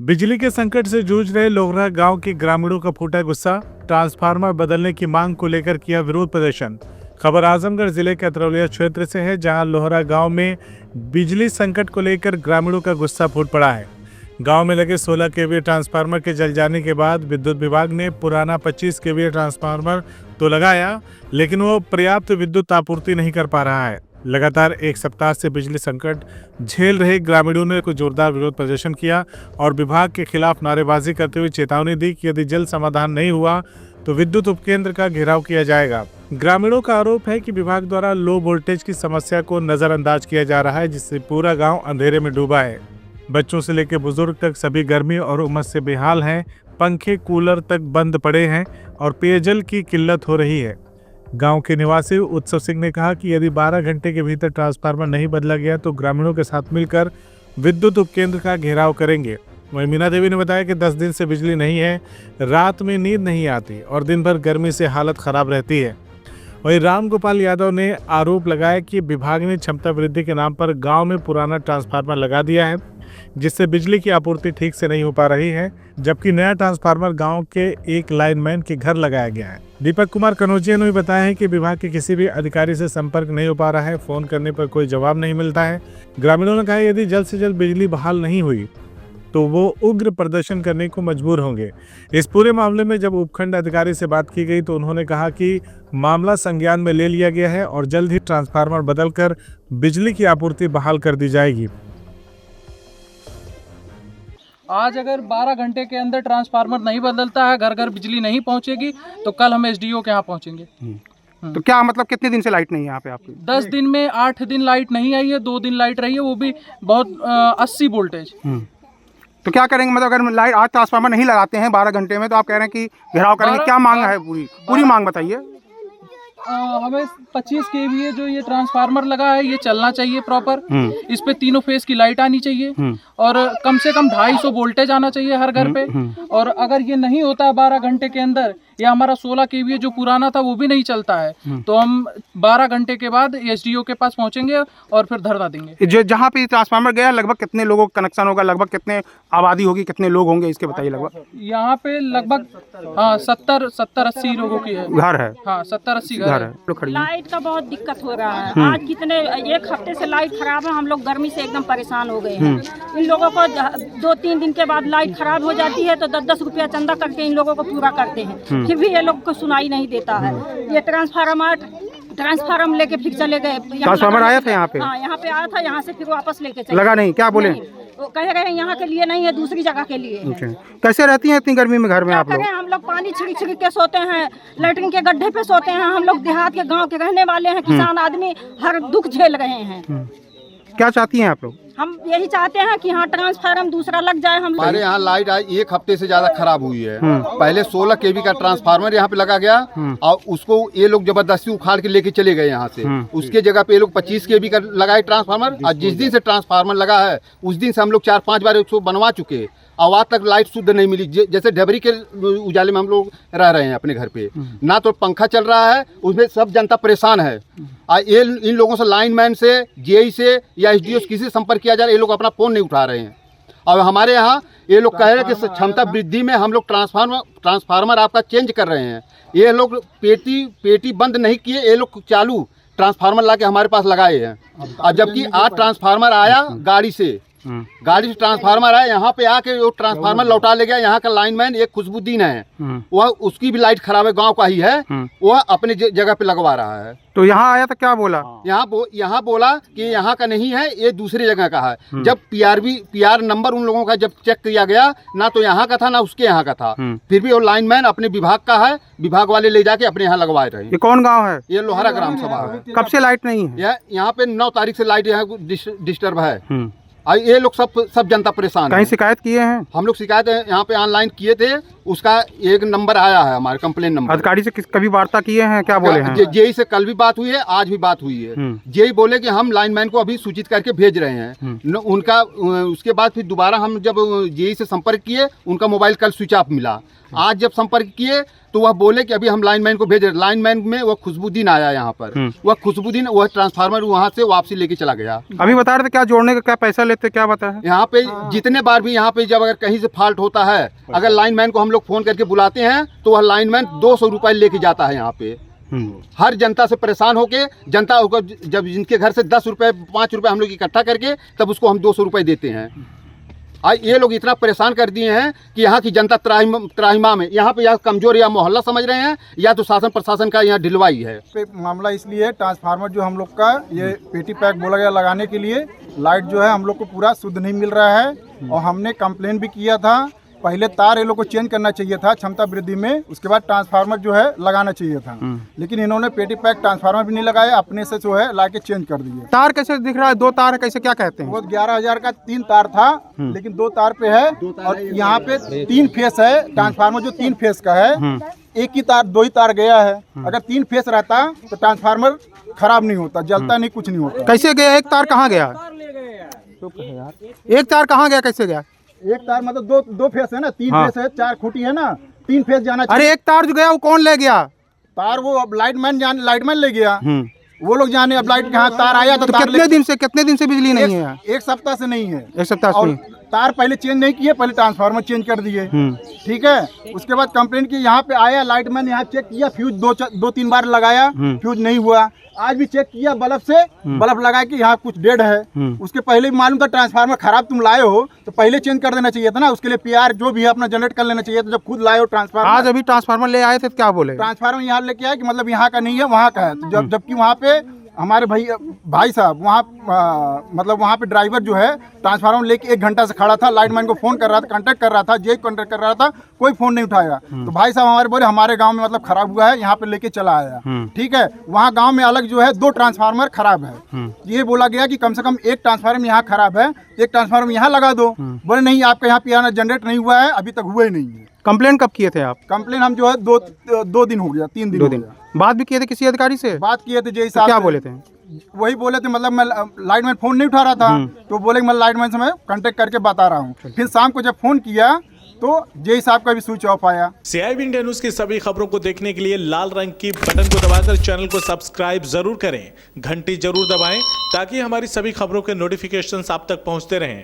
बिजली के संकट से जूझ रहे लोहरा गांव के ग्रामीणों का फूटा गुस्सा। ट्रांसफार्मर बदलने की मांग को लेकर किया विरोध प्रदर्शन। खबर आजमगढ़ जिले के अतरौलिया क्षेत्र से है, जहां लोहरा गांव में बिजली संकट को लेकर ग्रामीणों का गुस्सा फूट पड़ा है। गांव में लगे 16 केवीए ट्रांसफार्मर के जल जाने के बाद विद्युत विभाग ने पुराना 25 केवीए ट्रांसफार्मर तो लगाया, लेकिन वो पर्याप्त विद्युत आपूर्ति नहीं कर पा रहा है। लगातार एक सप्ताह से बिजली संकट झेल रहे ग्रामीणों ने कुछ जोरदार विरोध प्रदर्शन किया और विभाग के खिलाफ नारेबाजी करते हुए चेतावनी दी कि यदि जल्द समाधान नहीं हुआ तो विद्युत उपकेंद्र का घेराव किया जाएगा। ग्रामीणों का आरोप है कि विभाग द्वारा लो वोल्टेज की समस्या को नजरअंदाज किया जा रहा है, जिससे पूरा गांव अंधेरे में डूबा है। बच्चों से लेकर बुजुर्ग तक सभी गर्मी और उमस से बेहाल हैं। पंखे कूलर तक बंद पड़े हैं और पेयजल की किल्लत हो रही है। गांव के निवासी उत्सव सिंह ने कहा कि यदि 12 घंटे के भीतर ट्रांसफार्मर नहीं बदला गया तो ग्रामीणों के साथ मिलकर विद्युत उपकेंद्र का घेराव करेंगे। वहीं मीना देवी ने बताया कि 10 दिन से बिजली नहीं है, रात में नींद नहीं आती और दिन भर गर्मी से हालत खराब रहती है। वहीं राम गोपाल यादव ने आरोप लगाया कि विभाग ने क्षमता वृद्धि के नाम पर गांव में पुराना ट्रांसफार्मर लगा दिया है, जिससे बिजली की आपूर्ति ठीक से नहीं हो पा रही है, जबकि नया ट्रांसफार्मर गांव के एक लाइनमैन के घर लगाया गया है। दीपक कुमार कनौजिया ने भी बताया है कि विभाग के किसी भी अधिकारी से संपर्क नहीं हो पा रहा है, फोन करने पर कोई जवाब नहीं मिलता है। ग्रामीणों ने कहा यदि जल्द से जल्द बिजली बहाल नहीं हुई तो वो उग्र प्रदर्शन करने को मजबूर होंगे। इस पूरे मामले में जब उपखंड अधिकारी से बात की गई तो उन्होंने कहा कि मामला संज्ञान में ले लिया गया है और जल्द ही ट्रांसफार्मर बदलकर बिजली की आपूर्ति बहाल कर दी जाएगी। आज अगर 12 घंटे के अंदर ट्रांसफार्मर नहीं बदलता है, घर घर बिजली नहीं पहुंचेगी, तो कल हम एसडीओ के यहाँ पहुंचेंगे। तो क्या मतलब कितने दिन से लाइट नहीं है यहाँ पे आपकी? 10 दिन में 8 दिन लाइट नहीं आई है, 2 दिन लाइट रही है, वो भी बहुत 80 वोल्टेज। तो क्या करेंगे? मतलब अगर लाइट आज ट्रांसफार्मर नहीं लगाते हैं 12 घंटे में, तो आप कह रहे हैं कि घेराव करेंगे। क्या मांग है? पूरी मांग बताइए। हमें 25 केवीए जो ये ट्रांसफार्मर लगा है ये चलना चाहिए प्रॉपर। इस पे तीनों फेज की लाइट आनी चाहिए और कम से कम 250 वोल्टेज आना चाहिए हर घर पे। और अगर ये नहीं होता है 12 घंटे के अंदर, या हमारा 16 केवीए जो पुराना था वो भी नहीं चलता है, तो हम 12 घंटे के बाद एसडीओ के पास पहुंचेंगे और फिर धरना देंगे। जो जहाँ पे ट्रांसफार्मर गया लगभग कितने लोगों का कनेक्शन होगा? लगभग कितने आबादी होगी, कितने लोग होंगे, इसके बताइए। लगभग यहाँ पे लगभग 70-80 लोगों की है घर है। हाँ, 70-80 घर है। लाइट का बहुत दिक्कत हो रहा है। आज कितने 1 हफ्ते से लाइट खराब है, हम लोग गर्मी से एकदम परेशान हो गए हैं। इन लोगों को 2-3 दिन के बाद लाइट खराब हो जाती है तो 10-10 रुपया चंदा करके इन लोगों को पूरा करते हैं, फिर भी ये लोग को सुनाई नहीं देता है। ये ट्रांसफार्मर लेके फिर चले गए। ट्रांसफार्मर आया था यहाँ पे? हाँ, यहाँ पे आया था, यहाँ से फिर वापस लेके चले। लगा नहीं? क्या बोले? वो कह रहे हैं यहाँ के लिए नहीं है, दूसरी जगह के लिए है। कैसे रहती हैं इतनी गर्मी में घर में आप लोग? हम लोग पानी छिड़क छिड़क के सोते हैं, लैट्रिन के गड्ढे पे सोते हैं। हम लोग देहात के गांव के रहने वाले हैं, किसान आदमी, हर दुख झेल रहे हैं। क्या चाहती हैं आप लोग? हम यही चाहते हैं कि हाँ ट्रांसफार्मर दूसरा लग जाए। हम हमारे यहाँ लाइट आज 1 हफ्ते से ज्यादा खराब हुई है। पहले 16 केवी का ट्रांसफार्मर यहाँ पे लगा गया और उसको ये लोग जबरदस्ती उखाड़ के लेके चले गए यहाँ से। उसके जगह पे ये लोग 25 केवी का लगाए ट्रांसफार्मर, और जिस दिन से ट्रांसफार्मर लगा है उस दिन से हम लोग 4-5 बार उसको बनवा चुके, और आज तक लाइट शुद्ध नहीं मिली। जैसे ढबरी के उजाले में हम लोग रह रहे हैं अपने घर पे, ना तो पंखा चल रहा है, उसमें सब जनता परेशान है। ये इन लोगों से, लाइनमैन से, जेई से या एसडीओ से किसी से संपर्क किया जा रहा है, ये लोग अपना फोन नहीं उठा रहे हैं। और हमारे यहाँ ये लोग कह रहे हैं कि क्षमता वृद्धि में हम लोग ट्रांसफार्मर आपका चेंज कर रहे हैं। ये लोग पेटी बंद नहीं किए, ये लोग चालू ट्रांसफार्मर ला के हमारे पास लगाए हैं। और जबकि आज ट्रांसफार्मर आया गाड़ी से ट्रांसफार्मर आया, यहाँ पे आके वो ट्रांसफार्मर लौटा ले गया। यहाँ का लाइनमैन एक खुशबुद्दीन है, वह उसकी भी लाइट खराब है, गांव का ही है, वह अपने जगह पे लगवा रहा है। तो यहाँ आया तो क्या बोला? यहाँ बोला कि यहाँ का नहीं है, ये दूसरी जगह का है। जब पीआर नंबर उन लोगों का जब चेक किया गया, ना तो यहाँ का था ना उसके यहाँ का था, फिर भी वो लाइनमैन अपने विभाग का है, विभाग वाले ले जाके अपने यहाँ लगवाए रहे। ये कौन गाँव है? ये लोहरा ग्राम सभा है। कब से लाइट नहीं है? यहाँ पे 9 तारीख से लाइट यहाँ डिस्टर्ब है। ये लोग सब जनता परेशान है। कहीं शिकायत किए हैं? हम लोग शिकायत यहाँ पे ऑनलाइन किए थे, उसका एक नंबर आया है हमारे कंप्लेन नंबर। अधिकारी से कभी वार्ता किए हैं? क्या बोले हैं? जेई से कल भी बात हुई है, आज भी बात हुई है। जेई बोले कि हम लाइनमैन को अभी सूचित करके भेज रहे हैं उनका। उसके बाद फिर दोबारा हम जब जेई से संपर्क किए, उनका मोबाइल कल स्विच ऑफ मिला। आज जब संपर्क किए तो वह बोले कि अभी हम लाइनमैन को भेज रहे। लाइनमैन में वह खुशबुद्दीन आया यहाँ पर, वह खुशबुद्दीन वह ट्रांसफार्मर वहाँ से वापसी लेके चला गया। अभी बता रहे थे क्या जोड़ने का क्या पैसा लेते, क्या बताया? यहाँ पे जितने बार भी यहाँ पे जब अगर कहीं से फॉल्ट होता है, अगर लाइनमैन को हम लोग फोन करके बुलाते हैं तो वह लाइनमैन 200 रुपये लेके जाता है। यहाँ पे हर जनता से परेशान होके, जनता को जब जिनके घर से 10 रुपये 5 रुपये हम लोग इकट्ठा करके तब उसको हम 200 रुपये देते हैं। आज ये लोग इतना परेशान कर दिए हैं कि यहाँ की जनता त्राहिमाम है। यहाँ पे या कमजोर या मोहल्ला समझ रहे हैं या तो शासन प्रशासन का यहाँ ढिलवाई है। मामला इसलिए है, ट्रांसफार्मर जो हम लोग का ये पेटी पैक बोला गया लगाने के लिए, लाइट जो है हम लोग को पूरा शुद्ध नहीं मिल रहा है और हमने कंप्लेन भी किया था। पहले तार ये लोग को चेंज करना चाहिए था क्षमता वृद्धि में, उसके बाद ट्रांसफार्मर जो है लगाना चाहिए था, लेकिन इन्होंने पेटी पैक ट्रांसफार्मर भी नहीं लगाया, अपने से जो है लाके चेंज कर दिए। तार कैसे दिख रहा है? 2 तार है, कैसे क्या कहते हैं? वो 11,000 का 3 तार था, लेकिन 2 तार पे है और यहाँ पे 3 फेस है। ट्रांसफार्मर जो 3 फेस का है, एक ही तार 2 ही तार गया है। अगर 3 फेस रहता तो ट्रांसफार्मर खराब नहीं होता, जलता नहीं, कुछ नहीं होता। कैसे गया? एक तार कहाँ गया? एक तार कहाँ गया, कैसे गया? एक तार मतलब दो फेस है ना, 3 फेस है, 4 खूंटी है ना, 3 फेस जाना चाहिए। अरे एक तार जो गया वो कौन ले गया? तार वो अब लाइटमैन ले गया, वो लोग जाने। अब लाइट कहाँ तार आया तो तार कितने दिन से बिजली नहीं है? एक सप्ताह से नहीं है। एक सप्ताह से और नहीं। तार पहले चेंज नहीं किए, पहले ट्रांसफार्मर चेंज कर दिए, ठीक है। उसके बाद कंप्लेंट की, यहाँ पे आया लाइटमैन, यहाँ चेक किया, फ्यूज 2-3 बार लगाया, फ्यूज नहीं हुआ। आज भी चेक किया बल्ब से, बल्ब लगा के यहाँ कुछ डेड है। उसके पहले भी मालूम था ट्रांसफार्मर खराब तुम लाए हो तो पहले चेंज कर देना चाहिए था ना, उसके लिए पीआर जो भी है अपना जनरेट कर लेना चाहिए था। जब खुद लाए हो ट्रांसफार्मर, आज अभी ट्रांसफार्मर ले आए थे तो क्या बोले? ट्रांसफार्मर यहाँ लेके आए कि मतलब यहाँ का नहीं है, वहाँ का है। तो जबकि वहाँ पे हमारे भाई साहब वहाँ मतलब वहाँ पे ड्राइवर जो है ट्रांसफार्मर लेके 1 घंटा से खड़ा था, लाइटमैन को फोन कर रहा था, कांटेक्ट कर रहा था, कांटेक्ट कर रहा था, कोई फोन नहीं उठाया। तो भाई साहब हमारे बोले हमारे गांव में मतलब खराब हुआ है, यहाँ पे लेके चला आया, ठीक है। वहाँ गांव में अलग जो है 2 ट्रांसफार्मर खराब है। ये बोला गया कि कम से कम 1 ट्रांसफार्मर यहाँ खराब है, 1 ट्रांसफार्मर यहाँ लगा दो। बोले नहीं, आपका यहाँ पीआर जनरेट नहीं हुआ है, अभी तक हुआ ही नहीं है। कंप्लेन कब किए थे आप? कंप्लेन हम जो है 2 दिन हो गया, 3 दिन हो गया। बात भी किए थे किसी अधिकारी से? बात किए थे जय तो साहब। क्या बोले थे? वही बोले थे, मतलब मैं लाइटमैन फोन नहीं उठा रहा था, तो बोले मैं लाइटमैन से मैं कांटेक्ट करके बता रहा हूँ। फिर शाम को जब फोन किया तो जय साहब का भी स्विच ऑफ आया। CIB इंडिया न्यूज की सभी खबरों को देखने के लिए लाल रंग की बटन को दबाकर चैनल को सब्सक्राइब जरूर करें, घंटी जरूर दबाएं ताकि हमारी सभी खबरों के नोटिफिकेशंस आप तक पहुंचते रहें।